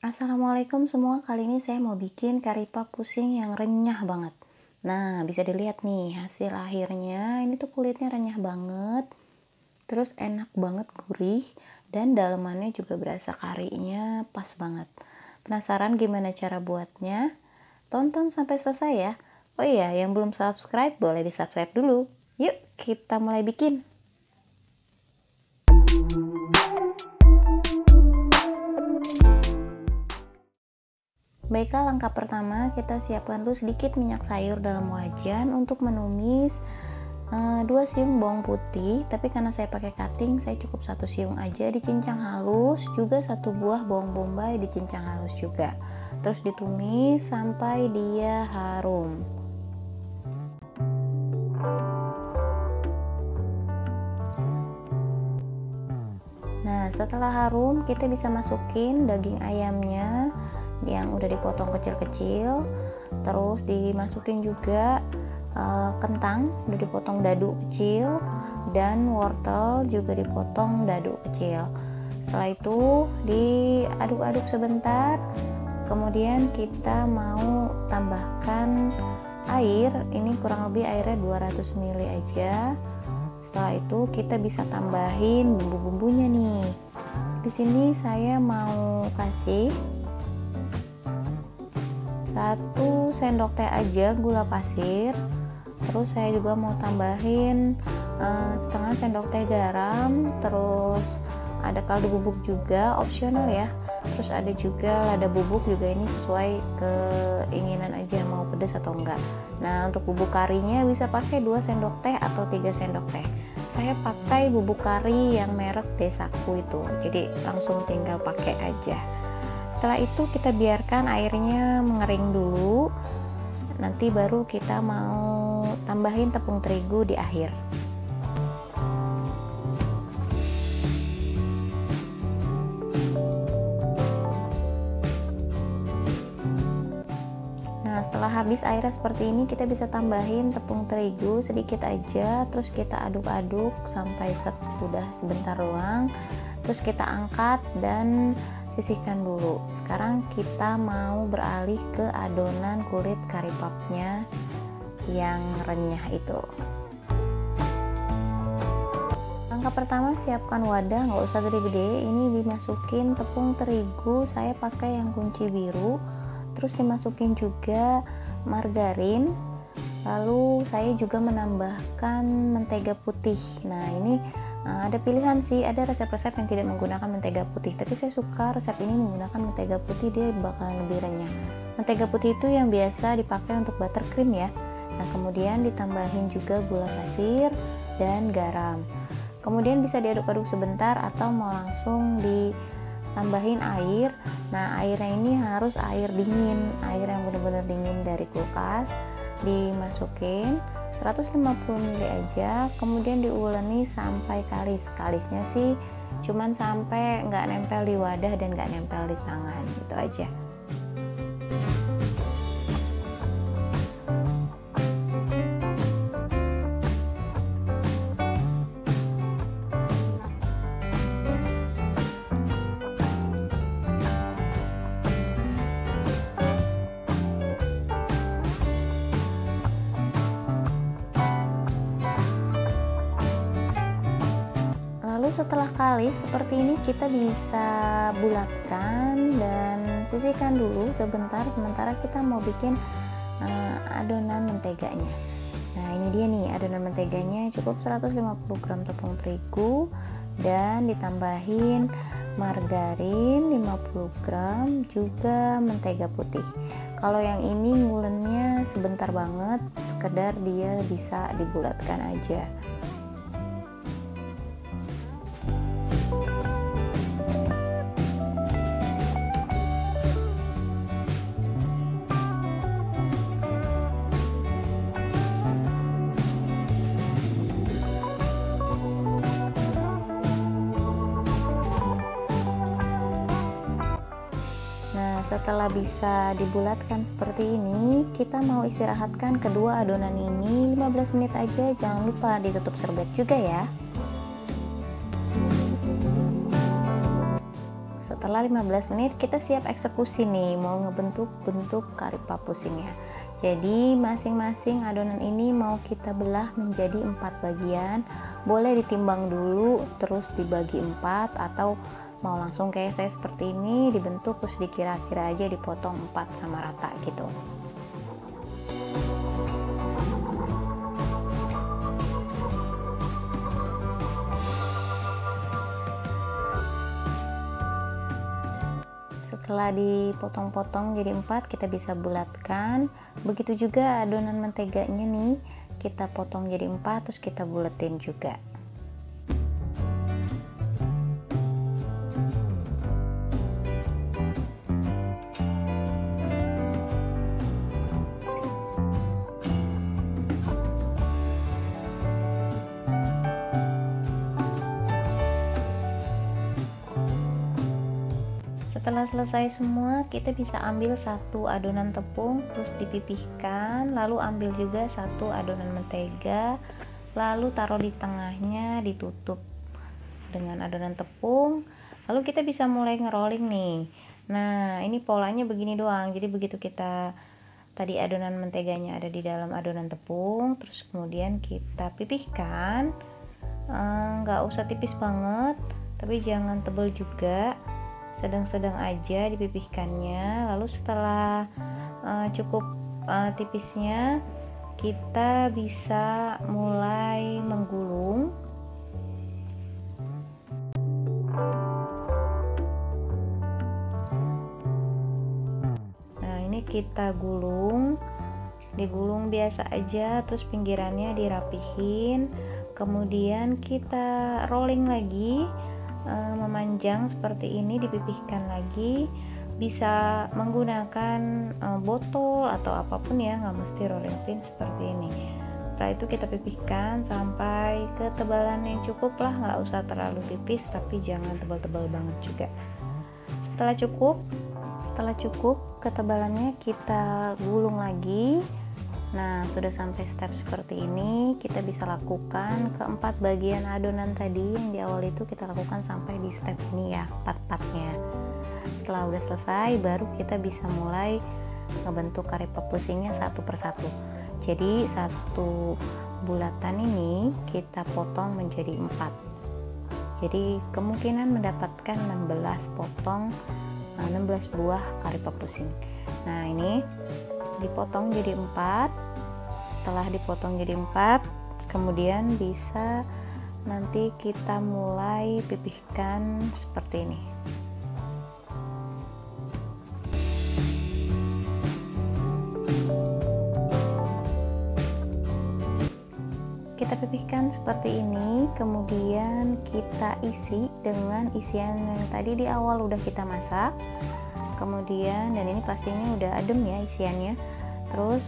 Assalamualaikum semua, kali ini saya mau bikin kari pap pusing yang renyah banget. Nah, bisa dilihat nih hasil akhirnya, ini tuh kulitnya renyah banget, terus enak banget, gurih, dan dalemannya juga berasa karinya pas banget. Penasaran gimana cara buatnya? Tonton sampai selesai ya. Oh iya, yang belum subscribe boleh di subscribe dulu. Yuk kita mulai bikin. Baiklah, langkah pertama kita siapkan dulu sedikit minyak sayur dalam wajan untuk menumis 2 siung bawang putih, tapi karena saya pakai cutting saya cukup 1 siung aja dicincang halus, juga 1 buah bawang bombay dicincang halus juga. Terus ditumis sampai dia harum. Nah, setelah harum kita bisa masukin daging ayamnya yang udah dipotong kecil-kecil, terus dimasukin juga kentang udah dipotong dadu kecil, dan wortel juga dipotong dadu kecil. Setelah itu diaduk-aduk sebentar, kemudian kita mau tambahkan air, ini kurang lebih airnya 200 ml aja. Setelah itu kita bisa tambahin bumbu-bumbunya nih. Di sini saya mau kasih 1 sendok teh aja gula pasir. Terus saya juga mau tambahin setengah sendok teh garam. Terus ada kaldu bubuk juga, opsional ya. Terus ada juga lada bubuk juga, ini sesuai keinginan aja mau pedas atau enggak. Nah, untuk bubuk karinya bisa pakai 2 sendok teh atau 3 sendok teh. Saya pakai bubuk kari yang merek Desaku itu, jadi langsung tinggal pakai aja. Setelah itu kita biarkan airnya mengering dulu, nanti baru kita mau tambahin tepung terigu di akhir. Nah, setelah habis airnya seperti ini, kita bisa tambahin tepung terigu sedikit aja, terus kita aduk-aduk sampai udah sebentar doang, terus kita angkat dan sisihkan dulu. Sekarang kita mau beralih ke adonan kulit kari papnya yang renyah itu. Langkah pertama, siapkan wadah, nggak usah gede-gede, ini dimasukin tepung terigu, saya pakai yang kunci biru. Terus dimasukin juga margarin, lalu saya juga menambahkan mentega putih. Nah, ini ada pilihan sih, ada resep-resep yang tidak menggunakan mentega putih, tapi saya suka resep ini menggunakan mentega putih, dia bakalan lebih renyah. Mentega putih itu yang biasa dipakai untuk buttercream ya. Nah, kemudian ditambahin juga gula pasir dan garam. Kemudian bisa diaduk-aduk sebentar atau mau langsung tambahin air. Nah, airnya ini harus air dingin, air yang benar-benar dingin dari kulkas. Dimasukin 150 ml aja, kemudian diuleni sampai kalis. Kalisnya sih cuman sampai nggak nempel di wadah dan nggak nempel di tangan, gitu aja. Lalu setelah kalis seperti ini, kita bisa bulatkan dan sisihkan dulu sebentar, sementara kita mau bikin adonan menteganya. Nah, ini dia nih adonan menteganya, cukup 150 gram tepung terigu dan ditambahin margarin 50 gram, juga mentega putih. Kalau yang ini ngulennya sebentar banget, sekedar dia bisa dibulatkan aja. Setelah bisa dibulatkan seperti ini, kita mau istirahatkan kedua adonan ini 15 menit aja, jangan lupa ditutup serbet juga ya. Setelah setelah 15 menit kita siap eksekusi nih, mau ngebentuk kari papusingnya. Jadi masing-masing adonan ini mau kita belah menjadi 4 bagian, boleh ditimbang dulu terus dibagi 4, atau mau langsung kayak saya seperti ini, dibentuk terus dikira-kira aja dipotong 4 sama rata gitu. Setelah dipotong-potong jadi 4, kita bisa bulatkan. Begitu juga adonan menteganya nih, kita potong jadi 4 terus kita buletin juga. Setelah selesai semua, kita bisa ambil satu adonan tepung terus dipipihkan, lalu ambil juga satu adonan mentega, lalu taruh di tengahnya, ditutup dengan adonan tepung, lalu kita bisa mulai ngerolling nih. Nah, ini polanya begini doang. Jadi begitu kita tadi adonan menteganya ada di dalam adonan tepung, terus kemudian kita pipihkan, nggak usah tipis banget tapi jangan tebal juga, sedang-sedang aja dipipihkannya. Lalu setelah cukup tipisnya, kita bisa mulai menggulung. Nah, ini kita gulung, digulung biasa aja, terus pinggirannya dirapihin, kemudian kita rolling lagi, memanjang seperti ini, dipipihkan lagi. Bisa menggunakan botol atau apapun ya, nggak mesti rolling pin seperti ini. Setelah itu kita pipihkan sampai ketebalan yang cukup lah, nggak usah terlalu tipis tapi jangan tebal-tebal banget juga. Setelah cukup ketebalannya, kita gulung lagi. Nah, sudah sampai step seperti ini, kita bisa lakukan keempat bagian adonan tadi yang di awal itu, kita lakukan sampai di step ini ya, part-partnya. Setelah udah selesai, baru kita bisa mulai ngebentuk kari papusingnya satu persatu. Jadi satu bulatan ini kita potong menjadi 4. Jadi kemungkinan mendapatkan 16 buah kari papusing. Nah, ini dipotong jadi 4. Setelah dipotong jadi 4, kemudian bisa nanti kita mulai pipihkan seperti ini. Kita pipihkan seperti ini, kemudian kita isi dengan isian yang tadi di awal udah kita masak. Kemudian, dan ini pastinya udah adem ya isiannya. Terus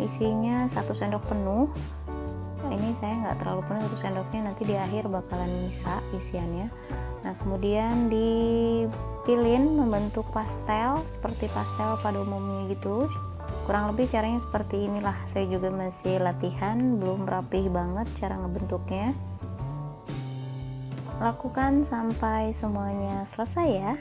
isinya 1 sendok penuh. Ini saya nggak terlalu penuh 1 sendoknya, nanti di akhir bakalan nyisa isiannya. Nah, kemudian dipilin membentuk pastel, seperti pastel pada umumnya gitu. Kurang lebih caranya seperti inilah. Saya juga masih latihan, belum rapih banget cara ngebentuknya. Lakukan sampai semuanya selesai ya.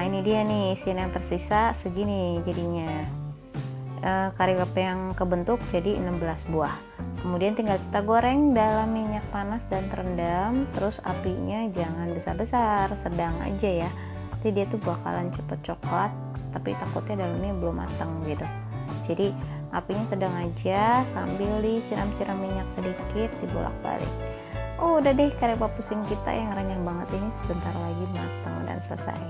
Ini dia nih isian yang tersisa segini jadinya. Kari papu yang kebentuk jadi 16 buah. Kemudian tinggal kita goreng dalam minyak panas dan terendam. Terus apinya jangan besar-besar, sedang aja ya. Nanti dia tuh bakalan cepet coklat, tapi takutnya dalamnya belum matang gitu. Jadi apinya sedang aja sambil disiram-siram minyak sedikit, dibolak-balik. Oh, udah deh, kari papusing kita yang renyah banget ini sebentar lagi matang dan selesai.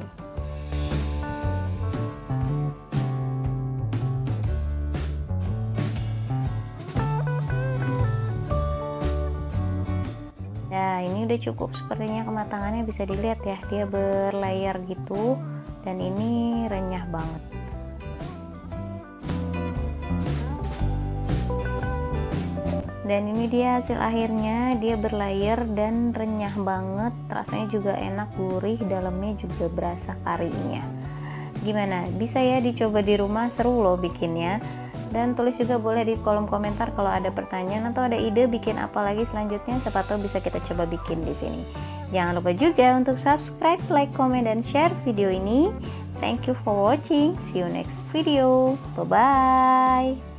ini udah cukup sepertinya kematangannya, bisa dilihat ya, dia berlayar gitu, dan ini renyah banget. Dan ini dia hasil akhirnya, dia berlayar dan renyah banget, rasanya juga enak, gurih, dalamnya juga berasa karinya. Gimana, bisa ya dicoba di rumah, seru loh bikinnya. Dan tulis juga boleh di kolom komentar kalau ada pertanyaan atau ada ide bikin apa lagi selanjutnya, siapa tahu bisa kita coba bikin di sini. Jangan lupa juga untuk subscribe, like, comment, dan share video ini. Thank you for watching. See you next video. Bye bye.